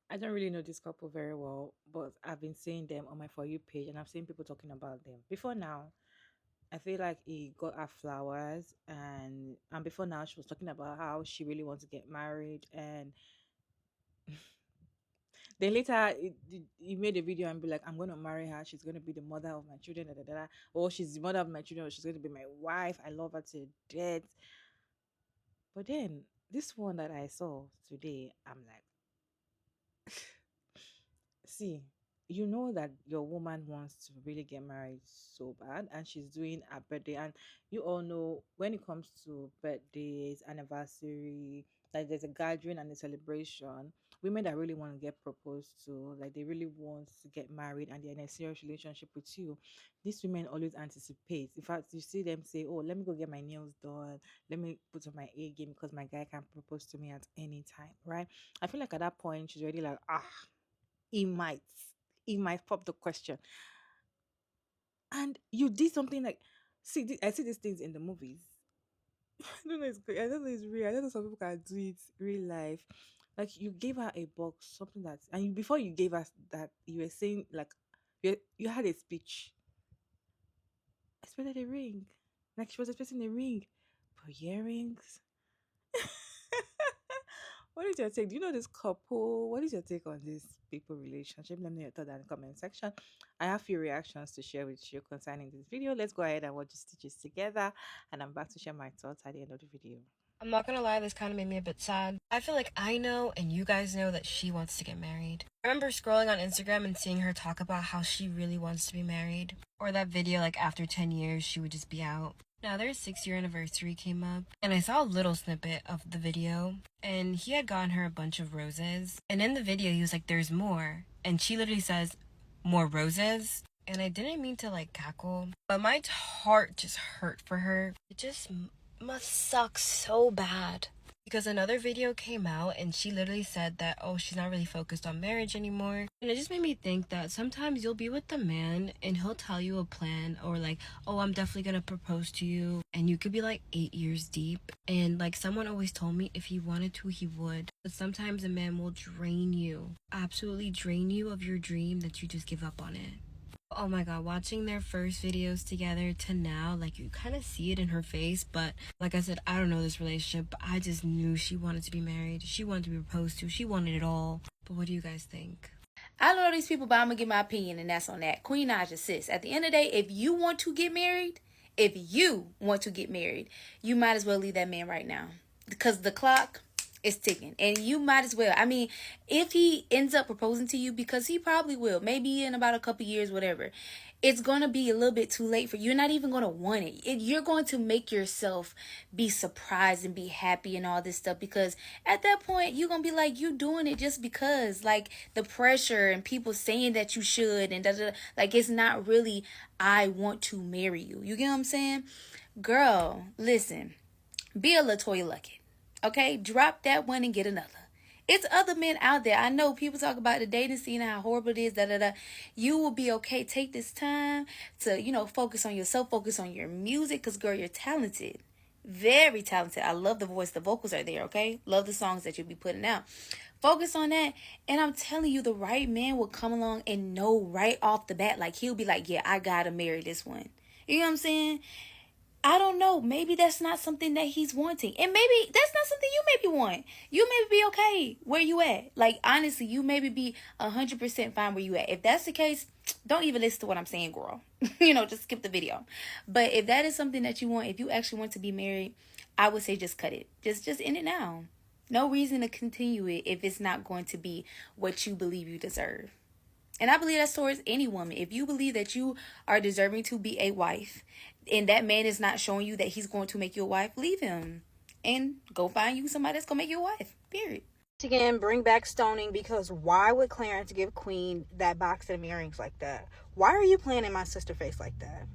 I don't really know this couple very well, but I've been seeing them on my For You page and I've seen people talking about them. Before now, I feel like he got her flowers, and before now she was talking about how she really wants to get married, and then later he made a video and be like, I'm gonna marry her, she's gonna be the mother of my children, da, da, da, da. Or she's the mother of my children, or she's gonna be my wife. I love her to death. But then this one that I saw today, I'm like, see, you know that your woman wants to really get married so bad, and she's doing a birthday. And you all know when it comes to birthdays, anniversary, like there's a gathering and a celebration. Women that really want to get proposed to, like they really want to get married and they're in a serious relationship with you, these women always anticipate. In fact, you see them say, oh, let me go get my nails done, let me put on my A game because my guy can propose to me at any time, right? I feel like at that point she's already like, ah, he might he might pop the question. And you did something like, see, I see these things in the movies. I don't know, it's great. I don't know, it's real. I don't know, some people can do it real life. Like you gave her a box, something that, and before you gave us that, you were saying like, you had a speech. Expected a ring, like she was expecting a ring, but earrings. What is your take? Do you know this couple? What is your take on this people relationship? Let me know your thought in the comment section. I have few reactions to share with you concerning this video. Let's go ahead and watch the stitches together, and I'm back to share my thoughts at the end of the video. I'm not gonna lie, this kind of made me a bit sad. I feel like I know and you guys know that she wants to get married. I remember scrolling on Instagram and seeing her talk about how she really wants to be married. Or that video like after 10 years she would just be out. Now their 6-year anniversary came up and I saw a little snippet of the video and he had gotten her a bunch of roses. And in the video he was like, there's more. And she literally says, more roses? And I didn't mean to like cackle, but my heart just hurt for her. It just must suck so bad. Because another video came out and she literally said that, oh, she's not really focused on marriage anymore. And it just made me think that sometimes you'll be with the man and he'll tell you a plan or like, oh, I'm definitely gonna propose to you. And you could be like 8 years deep. And like someone always told me if he wanted to, he would. But sometimes a man will drain you, absolutely drain you of your dream that you just give up on it. Oh my god, watching their first videos together to now, like you kind of see it in her face, but like I said, I don't know this relationship, but I just knew she wanted to be married, she wanted to be proposed to, she wanted it all. But what do you guys think? I love these people, but I'm gonna give my opinion, and that's on that. Queen Naja, sis. At the end of the day, if you want to get married, you might as well leave that man right now, because the clock is ticking, and you might as well. I mean, if he ends up proposing to you, because he probably will, maybe in about a couple years, whatever, it's going to be a little bit too late for you. You're not even going to want it. You're going to make yourself be surprised and be happy and all this stuff, because at that point you're going to be like, you doing it just because, like, the pressure and people saying that you should and da, da, da. Like, it's not really, I want to marry you. You get what I'm saying? Girl, listen, be a LaToya Luckett. Okay? Drop that one and get another. It's other men out there. I know people talk about the dating scene and how horrible it is, da da da. You will be okay. Take this time to, focus on yourself, focus on your music, because girl, you're talented. Very talented. I love the voice. The vocals are there, okay? Love the songs that you'll be putting out. Focus on that. And I'm telling you, the right man will come along and know right off the bat. Like, he'll be like, yeah, I gotta marry this one. You know what I'm saying? I don't know. Maybe that's not something that he's wanting. And maybe that's not something you maybe want. You maybe be okay where you at. Like, honestly, you maybe be 100% fine where you at. If that's the case, don't even listen to what I'm saying, girl. Just skip the video. But if that is something that you want, if you actually want to be married, I would say just cut it. Just end it now. No reason to continue it if it's not going to be what you believe you deserve. And I believe that's towards any woman. If you believe that you are deserving to be a wife and that man is not showing you that he's going to make you a wife, leave him and go find you somebody that's going to make you a wife. Period. Again, bring back stoning, because why would Clarence give Queen that box of earrings like that? Why are you playing in my sister face like that?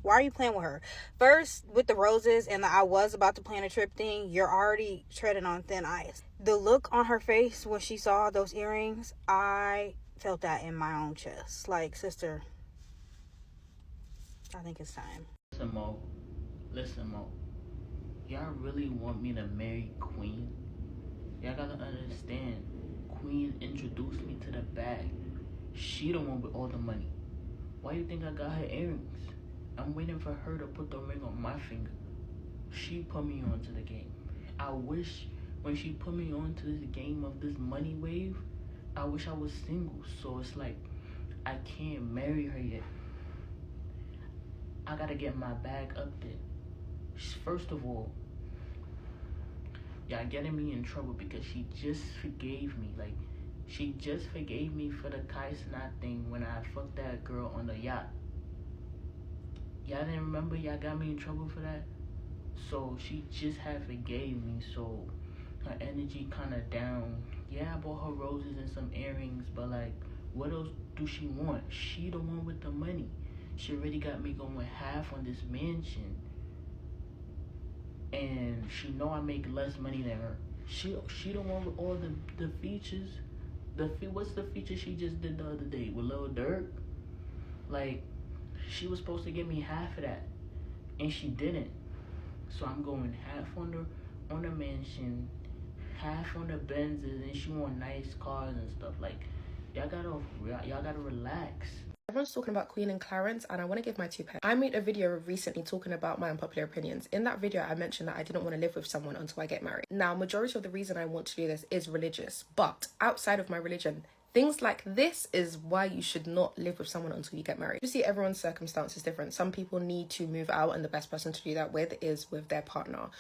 Why are you playing with her? First, with the roses and the I was about to plan a trip thing, you're already treading on thin ice. The look on her face when she saw those earrings, I felt that in my own chest. Like, sister, I think it's time. Listen, Mo. Y'all really want me to marry Queen? Y'all gotta understand, Queen introduced me to the bag. She the one with all the money. Why you think I got her earrings? I'm waiting for her to put the ring on my finger. She put me onto the game. I wish when she put me onto this game of this money wave, I wish I was single. So it's like I can't marry her yet. I gotta get my bag up there. First of all, y'all getting me in trouble because she just forgave me. Like, she just forgave me for the Kai Snot thing when I fucked that girl on the yacht. Y'all didn't remember? Y'all got me in trouble for that? So she just had forgave me, so her energy kind of down. Yeah, I bought her roses and some earrings, but like, what else do she want? She the one with the money. She already got me going half on this mansion, and she know I make less money than her. She the one with all the features. What's the feature she just did the other day with Lil Durk? Like, she was supposed to give me half of that, and she didn't. So I'm going half on the mansion, half on the Benzes, and she want nice cars and stuff. Like, y'all gotta relax. Everyone's talking about Queen and Clarence, and I want to give my 2 pence. I made a video recently talking about my unpopular opinions. In that video, I mentioned that I didn't want to live with someone until I get married. Now, majority of the reason I want to do this is religious, but outside of my religion, things like this is why you should not live with someone until you get married. You see, everyone's circumstance is different. Some people need to move out, and the best person to do that with is with their partner.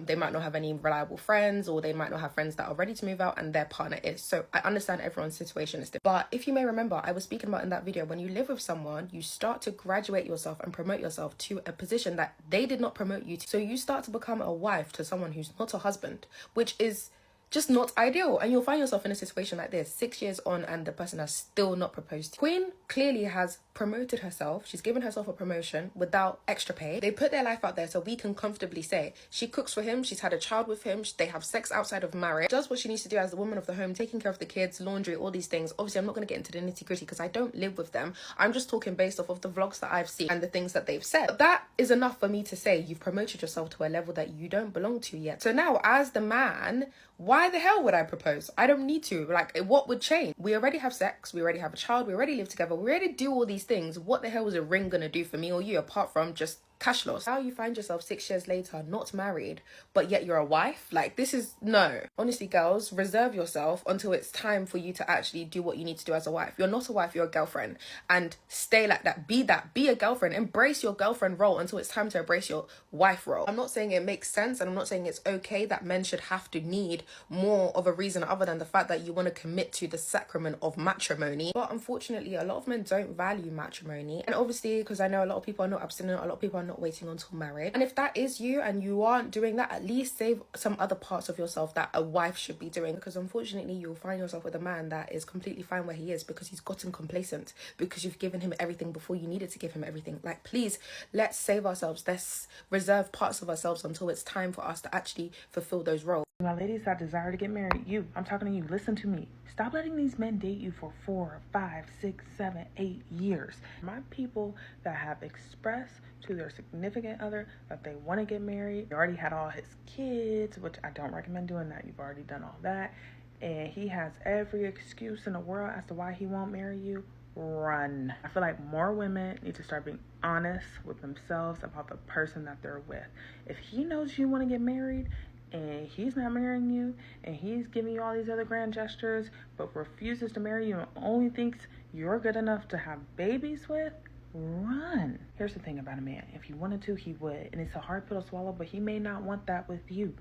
They might not have any reliable friends, or they might not have friends that are ready to move out, and their partner is. So I understand everyone's situation is different. But if you may remember, I was speaking about in that video, when you live with someone, you start to graduate yourself and promote yourself to a position that they did not promote you to. So you start to become a wife to someone who's not a husband, which is just not ideal. And you'll find yourself in a situation like this 6 years on and the person has still not proposed. Queen clearly has promoted herself. She's given herself a promotion without extra pay. They put their life out there so we can comfortably say she cooks for him, she's had a child with him, they have sex outside of marriage, does what she needs to do as the woman of the home, taking care of the kids, laundry, all these things. Obviously, I'm not going to get into the nitty gritty because I don't live with them. I'm just talking based off of the vlogs that I've seen and the things that they've said. But that is enough for me to say you've promoted yourself to a level that you don't belong to yet. So now, as the man, why the hell would I propose? I don't need to. Like, what would change? We already have sex, we already have a child, we already live together, we already do all these things. What the hell is a ring gonna do for me or you apart from just cash loss? How you find yourself 6 years later not married, but yet you're a wife? Like, this is no. Honestly, girls, reserve yourself until it's time for you to actually do what you need to do as a wife. You're not a wife, you're a girlfriend, and stay like that. Be a girlfriend. Embrace your girlfriend role until it's time to embrace your wife role. I'm not saying it makes sense, and I'm not saying it's okay that men should have to need more of a reason other than the fact that you want to commit to the sacrament of matrimony. But unfortunately, a lot of men don't value matrimony, and obviously, because I know a lot of people are not abstinent, a lot of people are not waiting until married. And if that is you and you aren't doing that, at least save some other parts of yourself that a wife should be doing, because unfortunately you'll find yourself with a man that is completely fine where he is because he's gotten complacent, because you've given him everything before you needed to give him everything. Like, please, let's save ourselves, let's reserve parts of ourselves until it's time for us to actually fulfill those roles. My ladies that desire to get married, I'm talking to you, listen to me. Stop letting these men date you for 4, 5, 6, 7, 8 years. My people that have expressed to their significant other that they want to get married, they already had all his kids, which I don't recommend doing that. You've already done all that. And he has every excuse in the world as to why he won't marry you. Run. I feel like more women need to start being honest with themselves about the person that they're with. If he knows you want to get married and he's not marrying you, and he's giving you all these other grand gestures, but refuses to marry you and only thinks you're good enough to have babies with, run. Here's the thing about a man. If he wanted to, he would. And it's a hard pill to swallow, but he may not want that with you.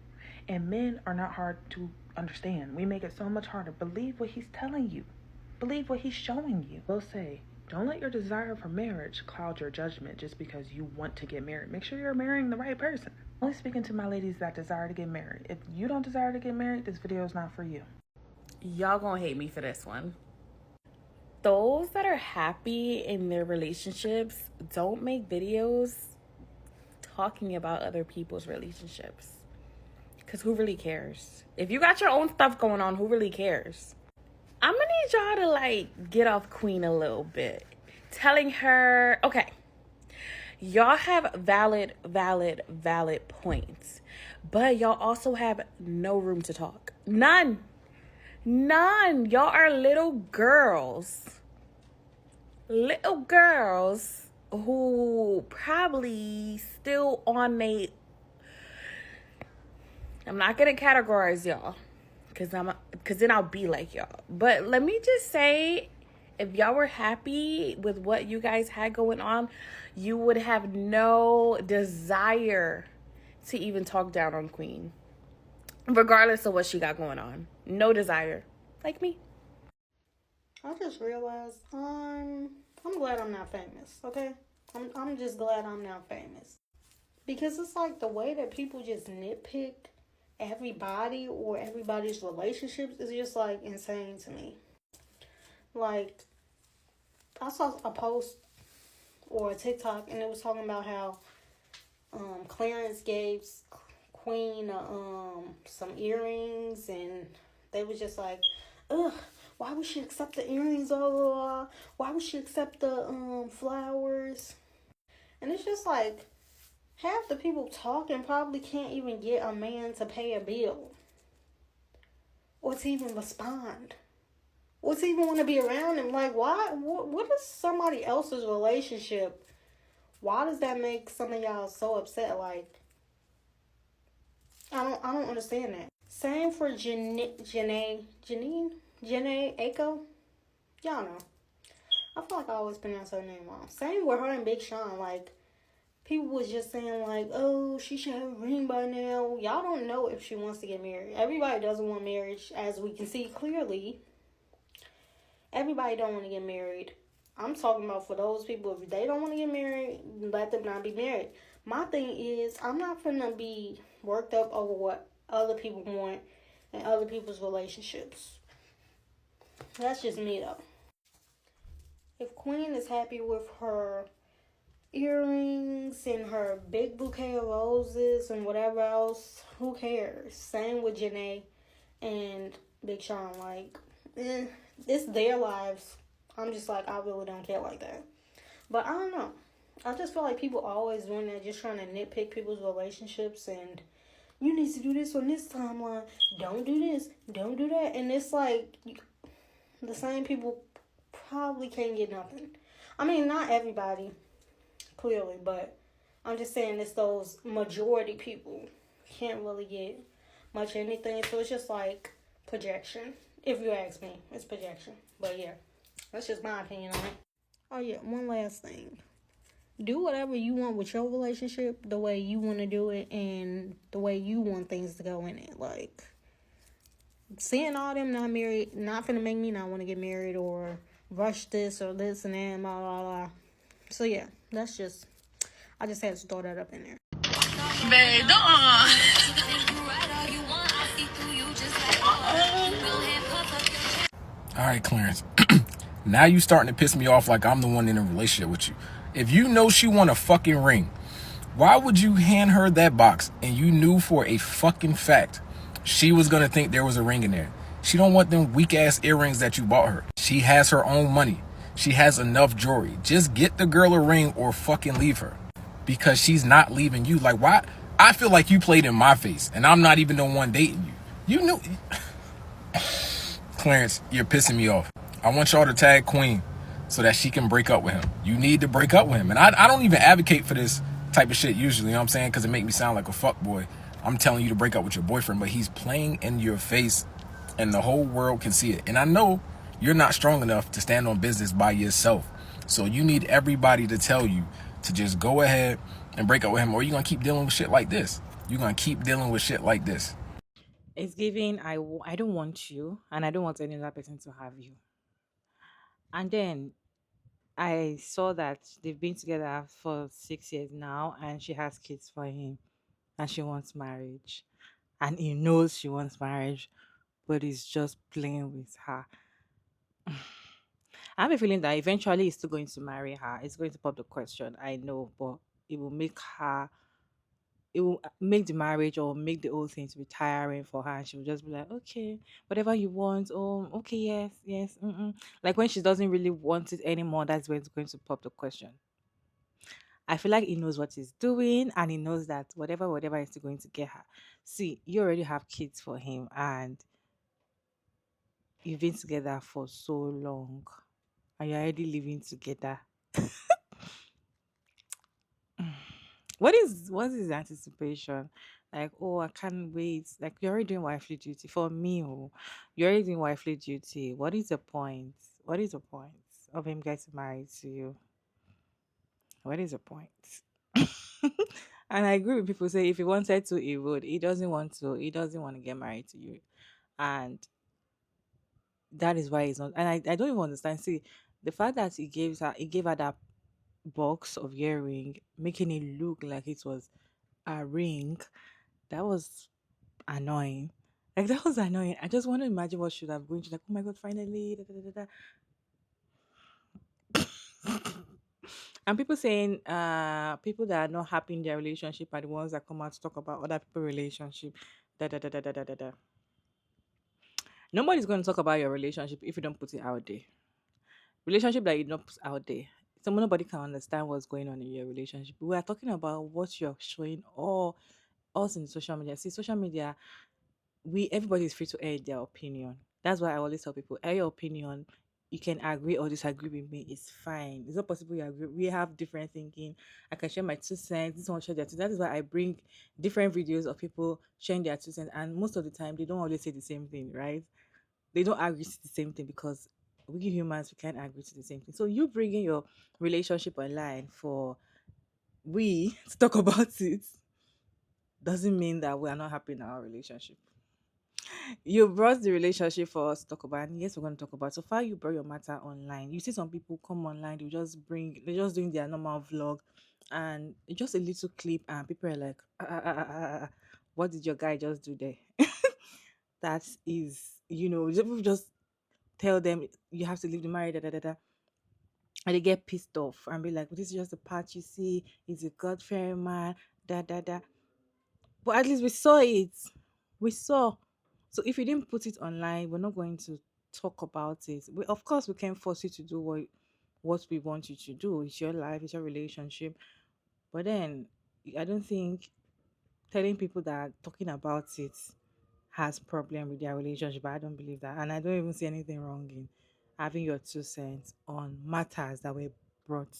And men are not hard to understand. We make it so much harder. Believe what he's telling you. Believe what he's showing you. We'll say, don't let your desire for marriage cloud your judgment just because you want to get married. Make sure you're marrying the right person. Only speaking to my ladies that desire to get married. If you don't desire to get married, this video is not for you. Y'all gonna hate me for this one. Those that are happy in their relationships don't make videos talking about other people's relationships. Because who really cares? If you got your own stuff going on, who really cares? I'm gonna need y'all to like get off Queen a little bit. Telling her, okay, y'all have valid points, but y'all also have no room to talk. None. None. Y'all are little girls. Little girls who probably still on I'm not gonna categorize y'all, cause then I'll be like y'all. But let me just say, if y'all were happy with what you guys had going on, you would have no desire to even talk down on Queen, regardless of what she got going on. No desire, like me. I just realized I'm glad I'm not famous. Okay, I'm just glad I'm not famous because it's like the way that people just nitpick everybody or everybody's relationships is just like insane to me. Like I saw a post or a TikTok and it was talking about how Clarence gave Queen some earrings and they was just like, ugh, why would she accept the earrings? Blah, blah, blah. Why would she accept the flowers? And it's just like half the people talking probably can't even get a man to pay a bill or to even respond or to even want to be around him. Like, why? What is somebody else's relationship? Why does that make some of y'all so upset? Like, I don't understand that. Same for Janae Aiko. Y'all know. I feel like I always pronounce her name wrong. Same with her and Big Sean. Like, people was just saying like, oh, she should have a ring by now. Y'all don't know if she wants to get married. Everybody doesn't want marriage, as we can see clearly. Everybody don't want to get married. I'm talking about for those people, if they don't want to get married, let them not be married. My thing is, I'm not finna be worked up over what other people want and other people's relationships. That's just me though. If Queen is happy with her earrings and her big bouquet of roses and whatever else, who cares? Same with Janae and Big Sean. Like, it's their lives. I'm just like, I really don't care like that. But I don't know. I just feel like people always doing that, just trying to nitpick people's relationships and you need to do this on this timeline. Don't do this. Don't do that. And it's like the same people probably can't get nothing. I mean, not everybody, clearly, but I'm just saying it's those majority people can't really get much anything. So it's just like projection. If you ask me, it's projection. But yeah, that's just my opinion on it. Oh yeah, one last thing. Do whatever you want with your relationship the way you want to do it and the way you want things to go in it. Like, seeing all them not married, not finna make me not want to get married or rush this or this and that, blah, blah, blah. So yeah, that's just, I just had to throw that up in there. Babe, don't. All right, Clarence. Now you starting to piss me off like I'm the one in a relationship with you. If you know she want a fucking ring, why would you hand her that box and you knew for a fucking fact she was gonna think there was a ring in there? She don't want them weak ass earrings that you bought her. She has her own money. She has enough jewelry. Just get the girl a ring or fucking leave her. Because she's not leaving you. Like, why? I feel like you played in my face and I'm not even the one dating you. You knew. Clarence, you're pissing me off. I want y'all to tag Queen so that she can break up with him. You need to break up with him. And I don't even advocate for this type of shit usually, you know what I'm saying? Because it make me sound like a fuck boy. I'm telling you to break up with your boyfriend, but he's playing in your face and the whole world can see it. And I know you're not strong enough to stand on business by yourself. So you need everybody to tell you to just go ahead and break up with him, or you're going to keep dealing with shit like this. You're going to keep dealing with shit like this. It's giving, I don't want you, and I don't want any other person to have you. And then I saw that they've been together for 6 years now, and she has kids for him, and she wants marriage. And he knows she wants marriage, but he's just playing with her. I have a feeling that eventually he's still going to marry her. It's going to pop the question, I know, but it will make her, it will make the marriage or make the whole thing to be tiring for her. And she will just be like, okay, whatever you want. Oh, okay, yes, yes. Mm-mm. Like when she doesn't really want it anymore, that's when it's going to pop the question. I feel like he knows what he's doing and he knows that whatever is going to get her. See, you already have kids for him and you've been together for so long and you're already living together. What is the anticipation? Like, oh, I can't wait. Like, you're already doing wifely duty. For me, oh, you're already doing wifely duty. What is the point? What is the point of him getting married to you? What is the point? And I agree with people say if he wanted to, he would. He doesn't want to. He doesn't want to get married to you, and that is why he's not. And I don't even understand. See, the fact that he gave her that box of earring, making it look like it was a ring, that was annoying. Like that was annoying. I just want to imagine what should have gone. She's like, oh my god, finally. Da, da, da, da. And people saying people that are not happy in their relationship are the ones that come out to talk about other people's relationship. Da, da, da, da, da, da, da, da. Nobody's going to talk about your relationship if you don't put it out there. Relationship that you don't put out there. So nobody can understand what's going on in your relationship. We are talking about what you're showing all us in social media. See, social media, we everybody is free to air their opinion. That's why I always tell people, air your opinion. You can agree or disagree with me. It's fine. It's not possible you agree. We have different thinking. I can share my 2 cents. This one share their 2 cents. That is why I bring different videos of people sharing their 2 cents. And most of the time, they don't always say the same thing, right? They don't agree to the same thing because we humans we can't agree to the same thing. So you bringing your relationship online for we to talk about it doesn't mean that we are not happy in our relationship. You brought the relationship for us to talk about, and yes, we're going to talk about. So far, you brought your matter online. You see some people come online, they're just doing their normal vlog, and it's just a little clip, and people are like, what did your guy just do there? That is, people just tell them you have to leave the marriage, da da da da. And they get pissed off and be like, this is just a part you see, he's a God fearing man, da da da. But at least we saw it. We saw. So if you didn't put it online, we're not going to talk about it. Of course, we can force you to do what we want you to do. It's your life, it's your relationship. But then I don't think telling people that talking about it has problem with their relationship. I don't believe that. And I don't even see anything wrong in having your 2 cents on matters that were brought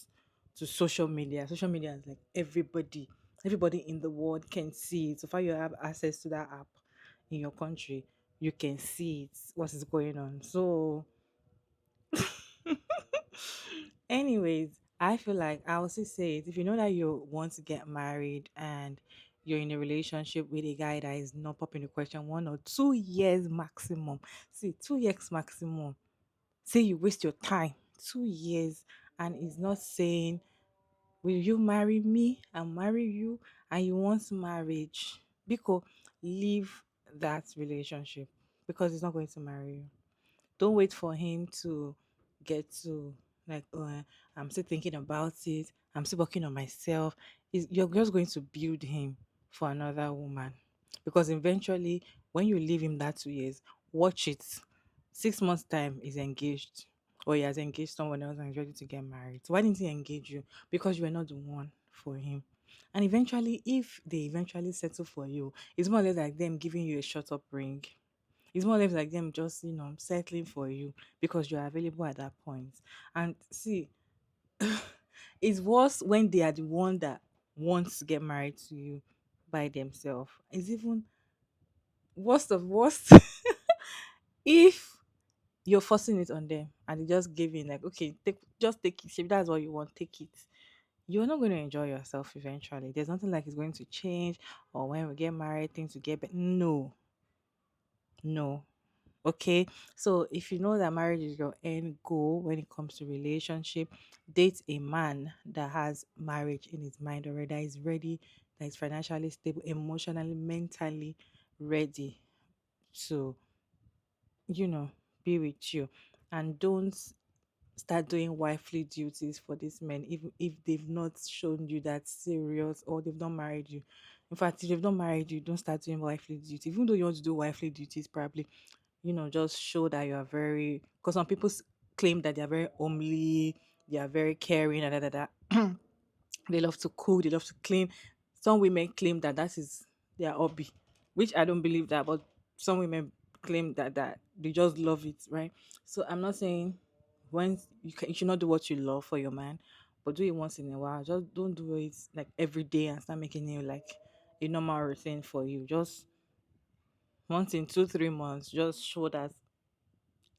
to social media. Social media is like everybody in the world can see it. So far you have access to that app in your country, you can see it, what is going on. So anyways, I feel like I also say it. If you know that you want to get married and you're in a relationship with a guy that is not popping the question 1 or 2 years maximum. See, 2 years maximum. Say you waste your time 2 years and is not saying, will you marry me? I'll marry you, and you want marriage. Because leave that relationship because he's not going to marry you. Don't wait for him to get to like, I'm still thinking about it. I'm still working on myself. You're just going to build him for another woman. Because eventually, when you leave him that 2 years, watch it. 6 months' time is engaged. Or he has engaged someone else and is ready to get married. So why didn't he engage you? Because you were not the one for him. And eventually, if they eventually settle for you, it's more or less like them giving you a shut up ring. It's more or less like them just, settling for you because you're available at that point. And see, it's worse when they are the one that wants to get married to you by themselves. It's even worst of worst if you're forcing it on them and they just give in like, okay, just take it. If that's what you want, take it. You're not going to enjoy yourself eventually. There's nothing like it's going to change or when we get married, things will get better. No, no. Okay, so if you know that marriage is your end goal when it comes to relationship, date a man that has marriage in his mind already, that is ready, that is financially stable, emotionally, mentally ready to, you know, be with you. And don't start doing wifely duties for these men if they've not shown you that serious or they've not married you. In fact, if they've not married you, don't start doing wifely duties. Even though you want to do wifely duties, probably just show that you are very, because some people claim that they are very homely, they are very caring, and da. They love to cook, they love to clean. Some women claim that that is their hobby, which I don't believe that, but some women claim that they just love it, right? So I'm not saying when you should not do what you love for your man, but do it once in a while. Just don't do it like every day and start making it like a normal routine for you. Just once in 2 3 months, just show that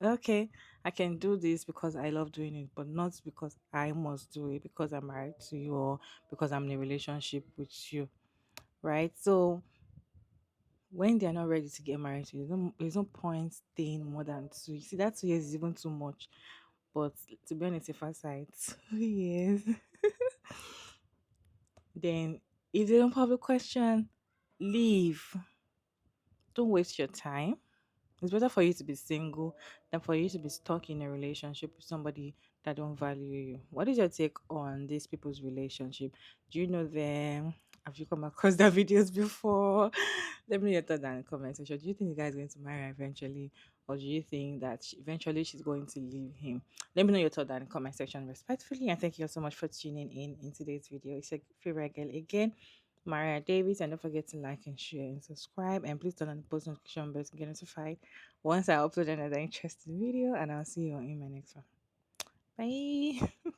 okay, I can do this because I love doing it, but not because I must do it because I'm married to you or because I'm in a relationship with you, right? So when they're not ready to get married to you, there's no point staying more than two. You see, that 2 years is even too much. But to be on a safer side, 2 years. Then if they don't have a question, leave. Don't waste your time. It's better for you to be single than for you to be stuck in a relationship with somebody that don't value you. What is your take on these people's relationship? Do you know them? Have you come across their videos before? Let me know your thoughts down in the comment section. Do you think the guy is going to marry her eventually? Or do you think that eventually she's going to leave him? Let me know your thoughts down in the comment section respectfully. And thank you so much for tuning in today's video. It's your favorite girl again, Maria Davis, and don't forget to like and share and subscribe, and please turn on the post notification bell to get notified once I upload another interesting video, and I'll see you in my next one. Bye.